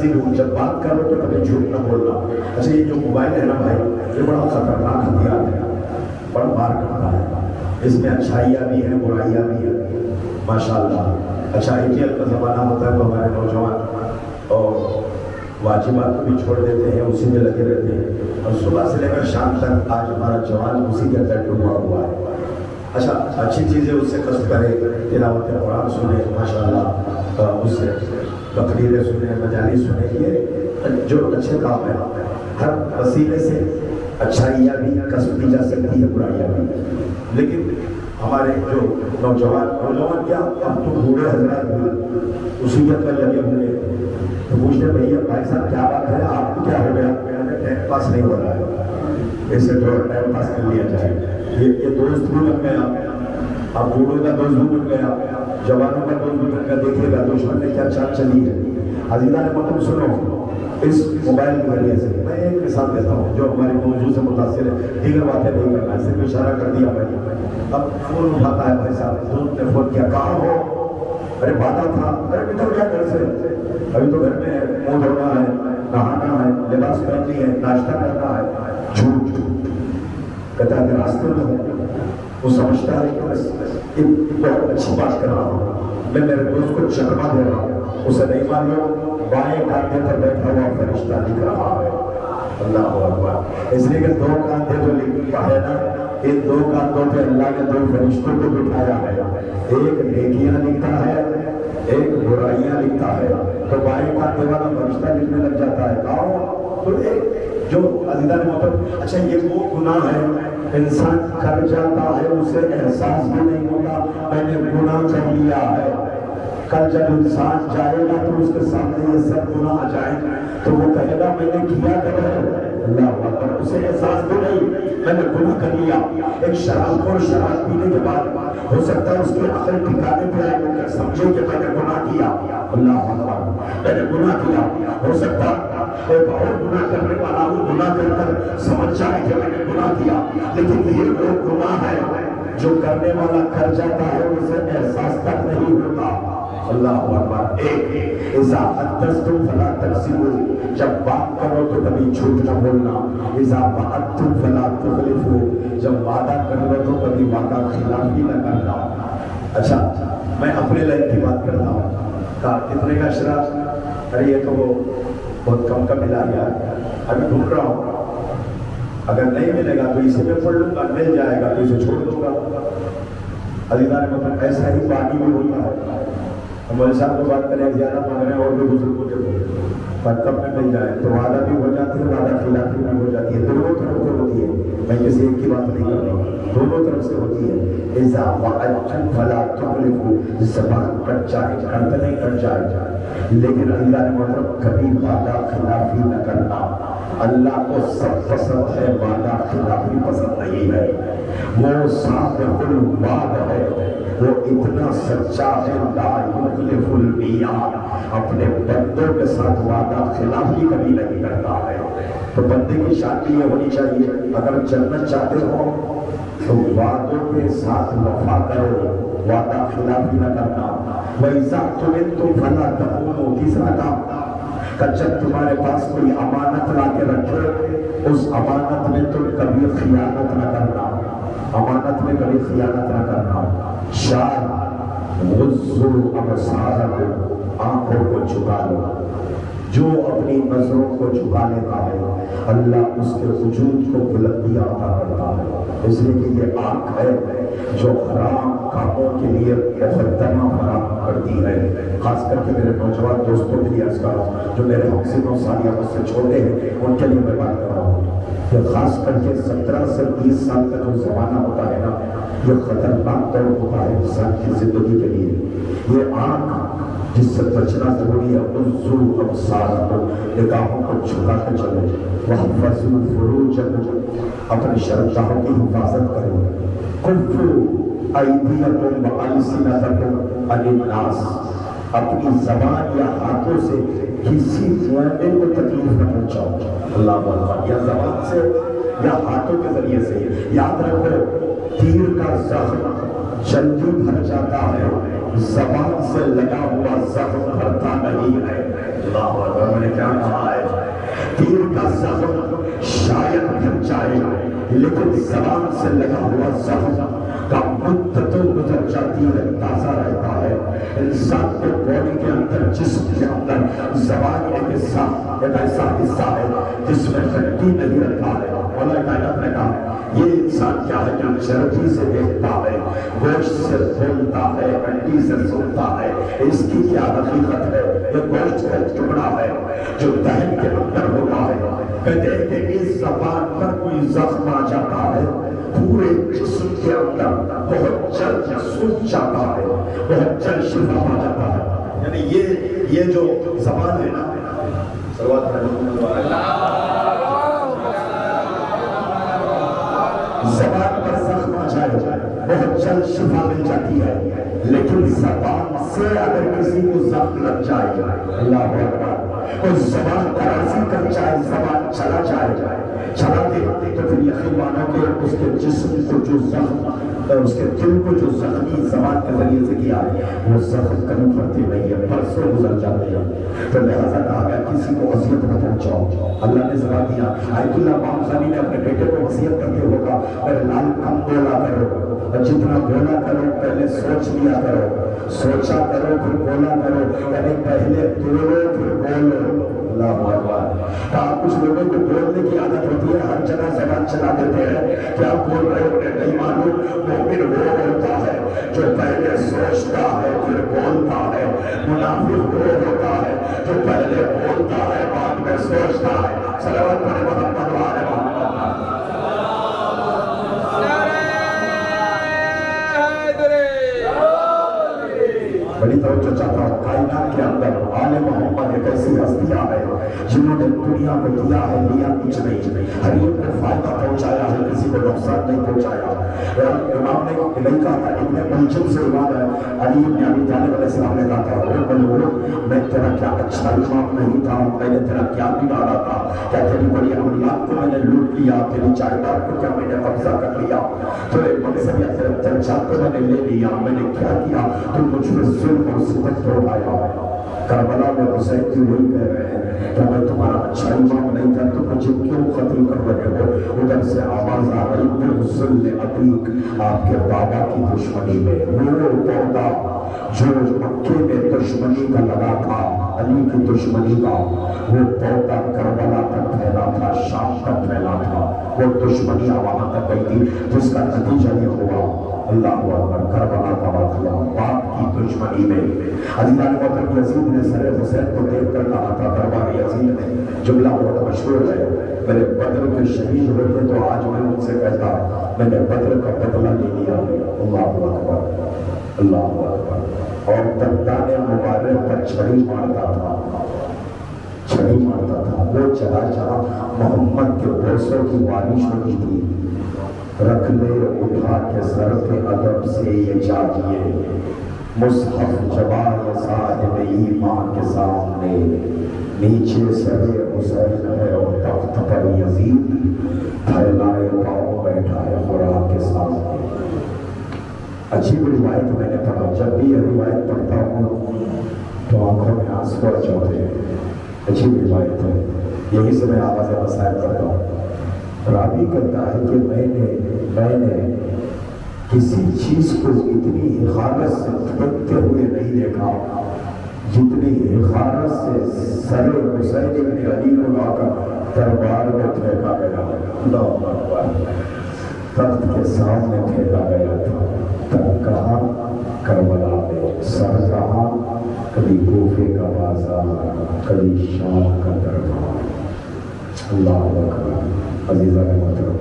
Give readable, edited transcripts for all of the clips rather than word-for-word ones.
تکذب، جب بات کرو تو کبھی جھوٹ نہ بولنا. اچھا یہ جو موبائل ہے نا بھائی، یہ بڑا خطرناک ہتھیار ہے، بڑا مار کرتا ہے. اس میں اچھائیاں بھی ہیں، برائیاں بھی ہیں ماشاءاللہ. اچھا IPL کا زمانہ ہوتا ہے تو ہمارے نوجوان اور واجبات کو بھی چھوڑ دیتے ہیں، اسی میں لگے رہتے ہیں، اور صبح سے لے کر شام تک آج ہمارا جوان اسی کے اندر ڈوبا ہوا ہے. اچھا اچھی چیزیں اس سے قصد کرے، تلاوت قرآن سنے ماشاءاللہ، اس سے تقریریں سنے، مجالس سنے، یہ جو اچھے کام ہیں. ہر وسیلے سے اچھائیاں بھی کسب کی جا سکتی ہے، برائیاں بھی. لیکن ہمارے جو نوجوان کیا، اب تو بوڑھے حضرات بھی اسی کے اندر لگے ہوئے تو پوچھتے بھیا بھائی صاحب کیا بات ہے، آپ کو کیا ہو گیا؟ ٹائم پاس نہیں ہو رہا ہے، اسے تھوڑا ٹائم پاس کر لیا جائے. یہ دوست بھی بن گیا، اب بوڑھوں کا دوست بھی بن گیا، جوانوں کا دوست بھی بن گیا. دیکھیے گا دشمن نے کیا چال چلی ہے. عزیزان محترم سنو، اس موبائل کے ذریعے سے میں ایک مثال دیتا ہوں جو ہمارے موضوع سے متاثر ہے، دیگر باتیں نہیں کرنا، صرف اشارہ کر دیا میں. اب فون اٹھاتا ہے بھائی صاحب، دوست نے فون کیا، کہاں ہو؟ ارے باتیں تھا. ارے نکل گیا گھر سے، ابھی تو گھر میں منہ دھونا ہے، نہانا ہے، لباس پہننی ہے، ناشتہ کرنا ہے. جھوٹ کہتا ہے کہ راستے میں ہوں. وہ سمجھتا ہے کہ بس ایک بہت اچھی بات کر رہا ہوں، میں میرے دوست کو چکما دے رہا ہوں. اسے نہیں معلوم بائیں کاندھے پر بیٹھا ہوا فرشتہ دکھ رہا ہے. اللہ اکبر. اس لیے کہ دو کاندھے جو لکھا ہے نا، ان دو کاندھوں پہ اللہ نے دو فرشتوں کو بٹھایا ہے، ایک نیکیاں لکھتا ہے، ایک برائیاں لکھتا ہے. تو بائیں کاندھے والا فرشتہ لکھنے لگ جاتا ہے کہاں، تو ایک جو عزیزان محترم. اچھا یہ وہ گناہ ہے انسان کر جاتا ہے، اسے احساس بھی نہیں ہوتا میں نے گناہ کر لیا ہے. کل جب انسان جائے گا تو اس کے سامنے یہ سب گناہ آ جائیں تو وہ کہے گا میں نے کیا کر ہے. اللہ اکبر. اسے احساس بھی نہیں میں نے گناہ کر لیا. ایک شراب کو شراب پینے کے بعد ہو سکتا ہے اس کے عقل ٹھکانے پہ آئے وہ سمجھے کہ میں نے گناہ کیا. اللہ اکبر. میں نے گناہ کیا. ہو سکتا کوئی اور گناہ کرنے والا وہ گناہ کر کر سمجھ جائے کہ میں نے گناہ کیا، لیکن یہ وہ گناہ ہے جو کرنے والا کر جاتا ہے اسے احساس تک نہیں ہوتا. اللہ اکبر. ایک اذا حدثتم فلا تکذبوا، جب بات کرو تو کبھی جھوٹ نہ بولنا. اذا وعدتم فلا تخلفوا، جب وعدہ کرو تو کبھی وعدہ خلافی نہ کرنا. اچھا میں اپنے لائف کی بات کرتا ہوں. کہا کتنے کا شراب؟ ارے یہ تو وہ بہت کم کا ملا یار، ابھی ڈھونڈ رہا ہوں، اگر نہیں ملے گا تو اسے میں پڑھ لوں گا، مل جائے گا تو اسے چھوڑ دوں گا. عزیزان محترم ایسا ہی پانی بھی ہوتا ہے. ہمارے صاحب کو بات کریں زیادہ مانگ رہے ہیں اور بھی دوسرے کو دیکھو پر کب میں مل جائے تو وعدہ بھی ہو جاتی ہے، وعدہ خلافی بھی ہو جاتی ہے. دونوں طرف سے ہوتی ہے، میں کسی ایک کی بات نہیں کر رہا ہوں، دونوں طرف سے ہوتی ہے. اذا وعدتم فلا تخلفوا، زبان کٹ جائے کرتے نہیں کٹ جائے، لیکن اللہ نے مطلب کبھی وعدہ خلافی نہ کرنا. اللہ کو سب پسند ہے، وعدہ خلافی پسند نہیں ہے. وہ صادق الوعد ہے، وہ اتنا سچا ہے، لا یخلف المیعاد، اپنے بندوں کے ساتھ وعدہ خلافی کبھی نہیں کرتا ہے. تو بندے کی شان یہ ہونی چاہیے اگر جنت چاہتے ہو تو وعدوں کے ساتھ وفا کرو، وعدہ خلافی نہ کرنا. وَإِذَا اؤْتُمِنْتُمْ فَلَا تَخُونُوا. تیسرا کام کہ جب تمہارے پاس کوئی امانت لا کے رکھے اس امانت میں تم کبھی خیانت نہ کرنا، امانت میں کبھی خیانت نہ کرنا. غضوا ابصارکم، آنکھوں کو جھکا لو. جو اپنی نظروں کو جھکا لیتا ہے اللہ اس کے وجود کو بلندیاں عطا کرتا ہے. اس لیے کہ یہ آنکھ ہے جو حرام کاموں کے لیے مقدمہ فراہم کرتی ہے. خاص کر کے میرے نوجوان دوستوں کے لیے عرض کر رہا ہوں جو میرے ہم سے 9 سال یا مجھ سے چھوٹے ہیں، ان کے لیے میں بات کر رہا ہوں کہ خاص کر کے 17 سے 20 سال کا جو زمانہ ہوتا ہے نا، یہ خطرناک دور ہوتا ہے انسان کی زندگی کے لیے. یہ آنکھ جس سے بچنا ضروری ہے. غضوا ابصارکم، نگاہوں کو جھکا کے چلو. واحفظوا فروجکم، اپنی شرمگاہوں کی حفاظت کرو. کفوا ایدیکم والسنتکم عن الناس، اپنی زبان یا ہاتھوں سے کسی مومن کو تکلیف نہ پہنچاؤ. اللہ اکبر. یا زبان سے یا ہاتھوں کے ذریعے سے. یاد رکھو تیر کا زخم جلدی بھر جاتا ہے، زبان سے لگا ہوا زخم بھرتا نہیں ہے۔ اللہ اکبر، میں نے کیا کہا ہے؟ تیر کا زخم شاید بھر جائے لیکن زبان سے لگا ہوا زخم کا مدتوں گزر جاتی ہے، تازہ رہتا ہے۔ انسان کے باڈی کے اندر، جسم کے اندر زبان ایک حصہ، ایک ایسا حصہ ہے جس میں ہڈی نہیں رکھا ہے۔ مولا کائنات نے کہا یہ انسان کیا ہے جو چربی سے دیکھتا ہے، گوشت سے بولتا ہے، ہڈی سے سنتا ہے، اس کی کیا حقیقت ہے؟ یہ گوشت کا ٹکڑا ہے جو دہن کے اندر ہوتا ہے۔ کہتے ہیں کہ اس زبان پر کوئی زخم آ جاتا ہے، پورے جسم کے اندر بہت جلد سوکھ جاتا ہے، بہت جلد شفا پا جاتا ہے۔ یعنی یہ جو زبان ہے نا، صلوات زبان پر زخم آ جائے بہت جلد شفا مل جاتی ہے، لیکن زبان سے اگر کسی کو زخم لگ جائے، اللہ اکبر، اور زبان درازی کر جائے، زبان چلا جائے، چلا دے تو پھر یقین مانو کہ اس کے جسم کو جو زخم، اس کے دل کو جو زخمی زبان کے ذریعے سے کیا ہے، وہ زخم کبھی بھرتے نہیں ہے، برسوں گزر جاتے ہیں۔ تو لہٰذا کہا گیا کسی کو وصیت نہ پہنچاؤ۔ اللہ نے سزا دیا، آیت اللہ محمد نے اپنے بیٹے کو وصیت کرتے ہوگا اگر لال کم بولا کرو، اور جتنا بولا کرو پہلے سوچ لیا کرو، سوچا کرو پھر بولا کرو، یعنی پہلے بولو پھر بولو۔ اللہ اکبر۔ کہا کچھ لوگوں کو بولنے کی عادت ہوتی ہے، ہر جگہ زبان چلا دیتے ہیں، کیا بول رہے ہیں انہیں نہیں معلوم۔ مومن وہ ہوتا ہے جو پہلے سوچتا ہے پھر بولتا ہے، منافق وہ ہوتا ہے جو پہلے بولتا ہے بعد میں سوچتا ہے۔ صلوات پڑھیں محمد وآل محمد۔ بڑی توجہ چاہتا ہوں، کائنات کے اندر آل محمد ایک ایسی ہستیاں ہیں جنہوں نے دنیا کو دیا ہے، لیا کچھ نہیں، ہر ایک کو فائدہ پہنچایا ہے، کسی کو نقصان نہیں پہنچایا۔ امام نے نہیں کہا تھا، ابن ملجم سے روایت ہے، علی بن ابی طالب علیہ السلام نے کہا تھا، او بلو میں تیرا کیا اچھا امام نہیں تھا، میں نے تیرا کیا بگاڑا تھا، کیا تیری بڑی اولاد کو میں نے لوٹ لیا، تیری جائیداد کو کیا میں نے قبضہ کر لیا، تیرے منصب یا تیرے درجات کو میں نے لے لیا، میں نے کیا کیا، تو مجھ میں ظلم اور ستم کو اٹھایا۔ کربلا میں حسین کی وہی کہہ رہے ہیں کہ میں تمہارا اچھا امام نہیں تھا تو مجھے کیوں قتل کر رہے ہو؟ ادھر سے آواز آ رہی بالغسل عتیق، آپ کے بابا کی دشمنی میں وہ پودا جو مکے میں دشمنی کا لگا تھا، علی کی دشمنی کا، وہ پودا کربلا تک پھیلا تھا، شام تک پھیلا تھا، وہ دشمنیاں وہاں تک گئی تھی، جس کا نتیجہ یہ ہوا اللہ اکبر، کربلا کا واقعہ، باپ کی دشمنی میں۔ عزیزان محترم، یزید نے سر حسین کو دیکھ کر کہا تھا، دربار یزید نے جملہ بہت مشہور ہے، میرے بدر کے شہید ہوتے تو آج میں ان سے کہتا میں نے بدر کا بدلہ لے لیا۔ اللہ اکبر، اللہ اکبر۔ اور دندان مبارک پر چھڑی مارتا تھا، چھڑی مارتا تھا، وہ جگہ جہاں محمد کے بوسوں کی بارش ہوتی تھی، رکھ لے اٹھا کے سر کے ادب سے یہ چاہیے، مصحف جوار صاحب ایمان کے سامنے، نیچے سر حسین ہے اور تخت پر یزید، پھیلائے پاؤں بیٹھا ہے خوراک کے سامنے۔ عجیب روایت میں نے پڑھا، جب بھی یہ روایت پڑھتا ہوں تو آنکھوں میں آنسو آ جاتے ہیں، عجیب روایت ہے، یہی سے میں آواز مسائل کرتا ہوں۔ راوی کہتا ہے کہ میں نے کسی چیز کو اتنی حقارت سے پھینکتے ہوئے نہیں دیکھا جتنی حقارت سے سر حسین بن علی کو لا کر دربار میں پھینکا گیا۔ اللہ اکبر، تخت کے سامنے پھینکا گیا تھا، تب کہا کربلا میں، سر کہا کبھی کوفے کا بازار، کبھی شام کا دربار۔ اللہ اکبر۔ عزیزہ نے محترم،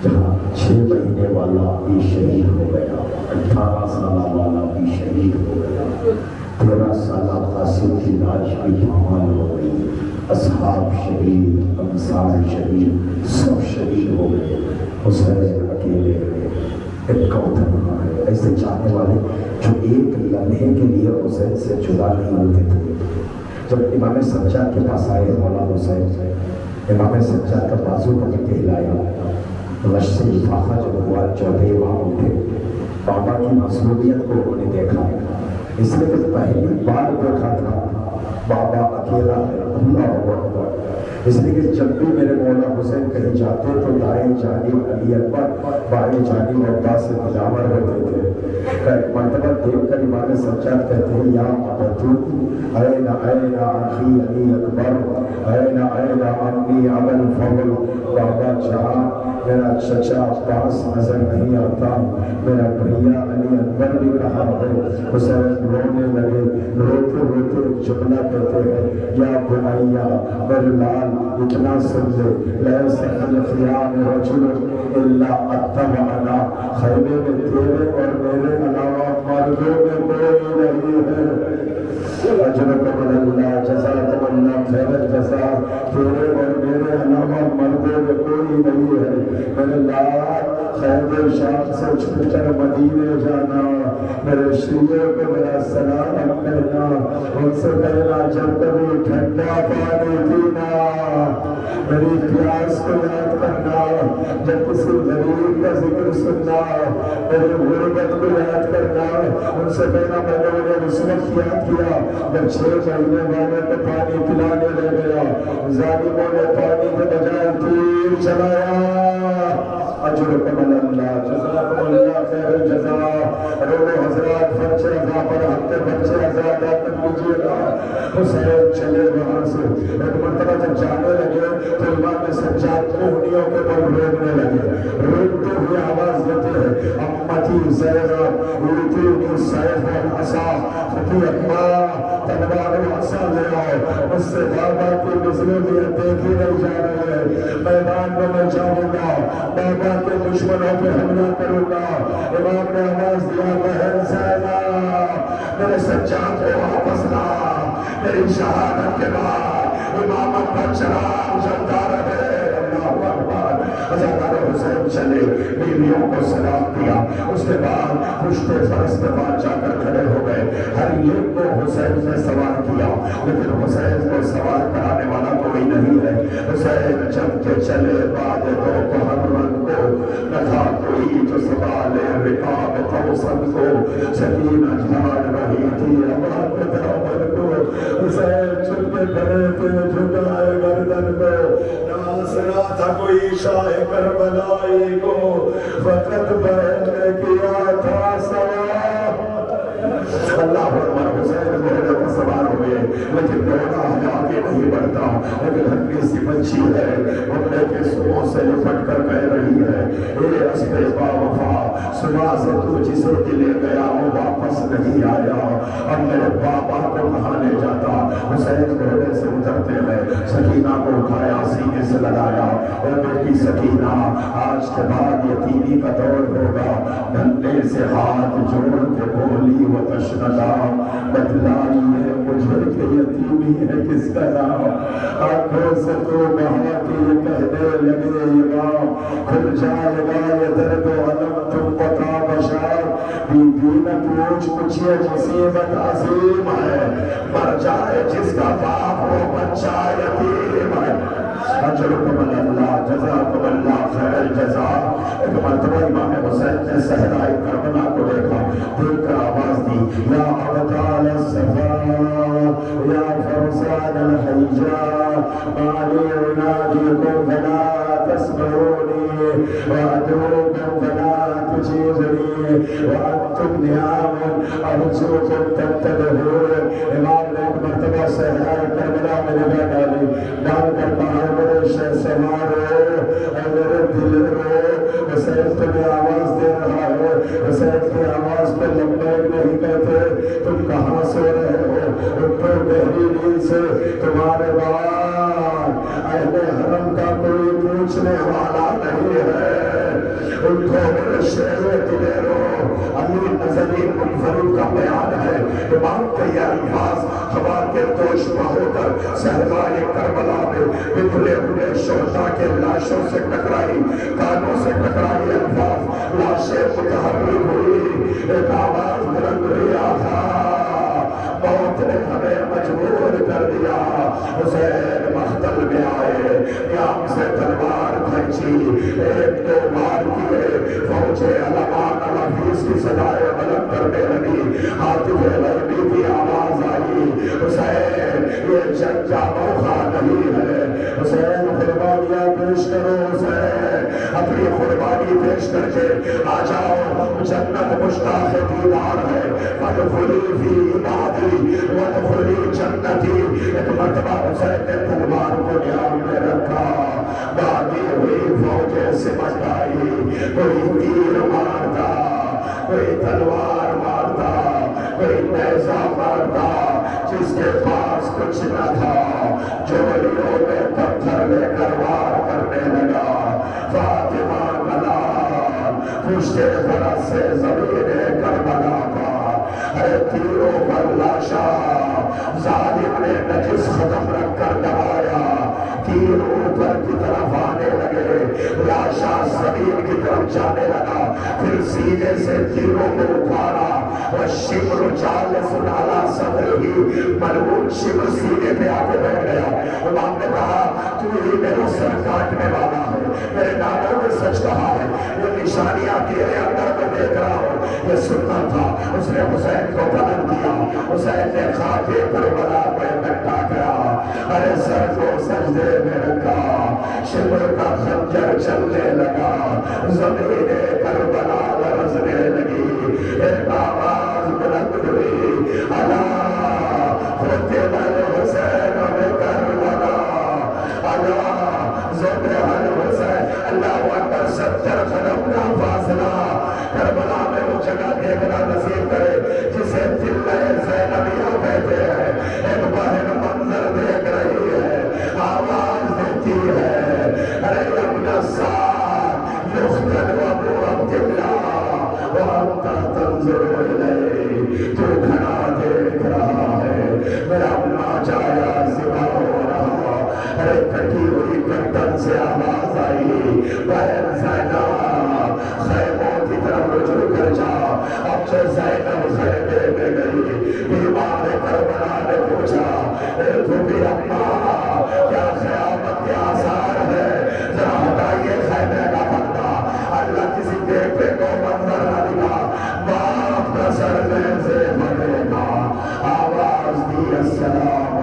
جہاں 6 مہینے والا بھی شہید ہو گیا، 18 سالہ والا بھی شہید ہو گیا، 13 سالہ قاسم کی لاش بھی حمال ہو گئی، اصحاب شہید، انصار شہید، سب شہید ہو گئے، حسین اکیلے ایک کوتھر بنا ہے۔ ایسے چاہنے والے جو ایک لمحے کے لیے حسین سے جدا نہیں ہوتے تھے۔ جب امام سجاد کے پاس آئے مولا حسین، امام سجاد کا بازو پکڑ کے ہلایا، غشی فاقہ جب ہوا چوتھے امام اٹھے، بابا کی مصلوبیت کو انہوں نے دیکھا، اس نے کہ پہلی بار دیکھا تھا بابا اکیلا ہے، اللہ اکبر۔ اس لیے کہ جب بھی میرے مولا حسین کہیں جاتے تو دائیں جانب علی اکبر، بائیں جانب عباس مجاور ہوتے تھے۔ ایک مرتبہ دیکھ کر امام سجاد کہتے ہیں یا ابتو این این اخی علی اکبر این این امی ابو الفضل، بابا جہاں میرا چچا عباس نظر نہیں آتا، میرا بھیا علی اکبر بھی کہا ہے۔ حسین رونے لگے، روتے روتے جملہ کہتے ہیں یا بنیا میرے لال اتنا سن لے، لیس فی الخیام رجل الا اتبعنا، خیمے میں تیرے اور میرے علاوہ مردوں میں کوئی نہیں ہے۔ اجرکم اللہ، جزاکم اللہ خیر الجزا، تیرے اور میرے علاوہ مردوں میں کوئی نہیں ہے۔ میرے لال خیبر شام سے چھوٹ کر مدینے جانا، میرے شیعوں کو میرا سلام کہنا، ان سے کہنا جب کبھی ٹھنڈا پانی پینا، میری پیاس کو یاد کرنا، جب کسی غریب کا ذکر سننا، میری غربت کو یاد کرنا، ان سے کہنا میں نے انہیں اس وقت یاد کیا جب 6 مہینے والے کو پانی پلانے لے گیا، ظالموں نے پانی کے بجائے تیر چلایا۔ اجرکم اللہ، جزاکم اللہ خیر الجزا۔ روح حضرات بچے عزا پر ہفتے بچے عزا کر لیجیے گا۔ حسین چلے وہاں سے، ایک مرتبہ جب جانے لگے تو امام سجاد کوہنیوں کے پر روکنے لگے، روکتے ہوئے آواز دیتے ہیں امتی زیرہ یوتینی سیف والعصا، فتی اکبر تلوار و عصا لے آؤ، اس سے بابا کی مظلومیت دیکھی نہیں جا رہی ہے، میدان میں میں جاؤں گا، بابا کے دشمنوں پہ حملہ کروں گا۔ امام نے آواز دیا بہن زینب میرے سجاد کو واپس لا، میری شہادت کے بعد امامت پر چراغ جلتا رہے۔ اللہ اکبر۔ ہزار حسین چلے، بیویوں کو سلام دیا، اس کے بعد پشت فرس کے بعد جا کر کھڑے ہو گئے، ہر ایک کو حسین نے سوار کیا، لیکن حسین کو سوار کرانے والا کوئی نہیں ہے۔ حسین جب کے چلے بعد دوپہر رنگ کو، نہ تھا کوئی جو سوالے رکاب توسن کو، سکینہ جھاڑ رہی تھی آباد دامن کو، حسین چھل کے کھڑے تھے جھکائے گردن کو، ناصرہ تھا کوئی شاہ کربلائی کو، فقط بہن نے کیا تھا سوار۔ اللہ اکبر۔ حسین گھوڑے پر سوار ہوئے، لیکن گھوڑا ہلا کے نہیں بڑھتا، لیکن ہلکی سی بچی ہے، گھوڑے کے سروں سے لپٹ کر کہہ رہی ہے اے اسب با وفا، صبح سے تو جسے لے گیا وہ واپس نہیں آیا، اب میرے بابا کو کہاں لے جاتا۔ حسین گھوڑے سے اترتے ہیں، سکینہ کو اٹھایا، سینے سے لگایا، اور بیٹی سکینہ آج کے بعد یتیمی کا دور ہوگا، ڈنڈے سے ہاتھ جوڑ کے بولی و تشندا، بتلائیے مجھے کہ یتیمی ہے کس کا نام، آنکھوں سے تو بہا کے یہ کہنے لگے امام، کھل جائے گا یہ درد و علم تم پتا بشار، بی بی نہ پوچھ کچھ یہ مصیبت عظیم ہے، مر جائے جس کا باپ وہ بچہ یتیم ہے۔ اجرکم اللہ، جزاکم اللہ خیر الجزا۔ ایک مرتبہ امام حسین نے صحرائے کربلا کو دیکھا، دیکھ کر آواز دی یا ابطال الصفا یا فرسان الحجا، مالی انادیکم فلا تسمعونی وادعوکم فلا تجیبنی وانتم نیام ارجوکم تنتبہون۔ امام نے ایک مرتبہ صحرائے کربلا میں نگاہ ڈالی، ڈال کر کہا میرے شہ سوار ہو، اے میرے دل رو، حسین تمہیں آواز دے رہا ہے۔ حسین کی آواز پہ لبیک نہیں کہتے، تم کہاں سو رہے ہو، اٹھو گہری نیند سے، تمہارے بعد اہل حرم کا کوئی پوچھنے والا نہیں ہے، اٹھو میرے شہر دلیرو۔ علی نظری منفرد کا بیان ہے، امام کے یہ الفاظ ہوا کے دوش میں ہو کر صحرائے کربلا میں بکھرے ہوئے شہداء کے لاشوں سے ٹکرائی، کانوں سے ٹکرائی الفاظ، لاشیں متحرک ہوئی، ایک آواز بلند رہا تھا، موت نے ہمیں مجبور کر دیا۔ حسین مختل میں آئے، قیام سے تلوار کھینچی، ایک دو بار کیے، فوجیں علمان الحفیظ کی صدائے بلند کرنے لگی، حاطب غیبی کی آواز آئی، حسین یہ جنگ کا موقع نہیں ہے، حسین قربانیاں پیش کرو، حسین اپنی قربانی پیش کر کے آ جاؤ، جنت مشتاق دیدار ہے، وَادْخُلِي فِي عِبَادِي وَادْخُلِي جنتی۔ ایک مرتبہ حسین نے تلوار کو نیام میں رکھا، باقی ہوئی فوجیں سمجھ آئی، کوئی تیر مارتا، کوئی تلوار مارتا، کوئی نیزہ مارتا، جس کے پاس کچھ نہ تھا جولیوں میں پتھر لے کر وار کرنے لگا۔ فاطمہ ملال پشت فرس سے زمین کربلا کا، اے تیروں پر لاشا، ظالم نے نجس ختم رکھ کر دبایا، تیر اوپر کی طرف آنے لگے، لاشا زمین کی طرف جانے لگا، پھر سینے سے تیروں کو اٹھارا، والشمر جالس علی صدرہ، ملعون شمر سینے پہ آ کے بیٹھ گیا۔ امام نے کہا تو ہی میرا سر کاٹنے والا ہے، میرے ناموں نے سچ کہا ہے، یہ نشانیاں تیرے اندر میں دیکھ رہا ہوں، یہ سننا تھا۔ اس نے حسین کو بلند کیا، حسین نے خاکے کربلا پہ لٹا کیا، ارے سر کو سجدے میں رکھا، شمر کا خنجر چلنے لگا، زمین کربلا لرزنے لگی، ایک آواز بلند ہوئی، اللہ قتل الحسین بکربلا، اللہ ذبح الحسین، اللہ اکبر، 70 قدم کا فاصلہ، کربلا میں وہ جگہ دیکھنا نصیب کرے جسے دلِ زینبیہ کہتے ہیں، ایک بہن منظر دیکھ رہی ہے، آواز دیتی ہے، ارے ابن السار یختن ابو عبداللہ وانت تنظر الیہ، تو کھڑا دیکھ رہا ہے، میرا اپنا جایا ذبح ہو رہا، ارے کٹی ہوئی گردن سے آواز آئی، بہن زینب خیموں کی طرف رجوع کر جا۔ اب جو زینب خیمے میں گئی، بیمار کربلا نے پوچھا، اے بھوپی اماں کیا قیامت کے آثار ہے؟ ذرا ہٹائیے خیمے کا پردہ، اللہ کسی دیکھنے کو منظر نہ دکھا، باپ کا سر میں سے بڑھے گا۔ آواز دی السلام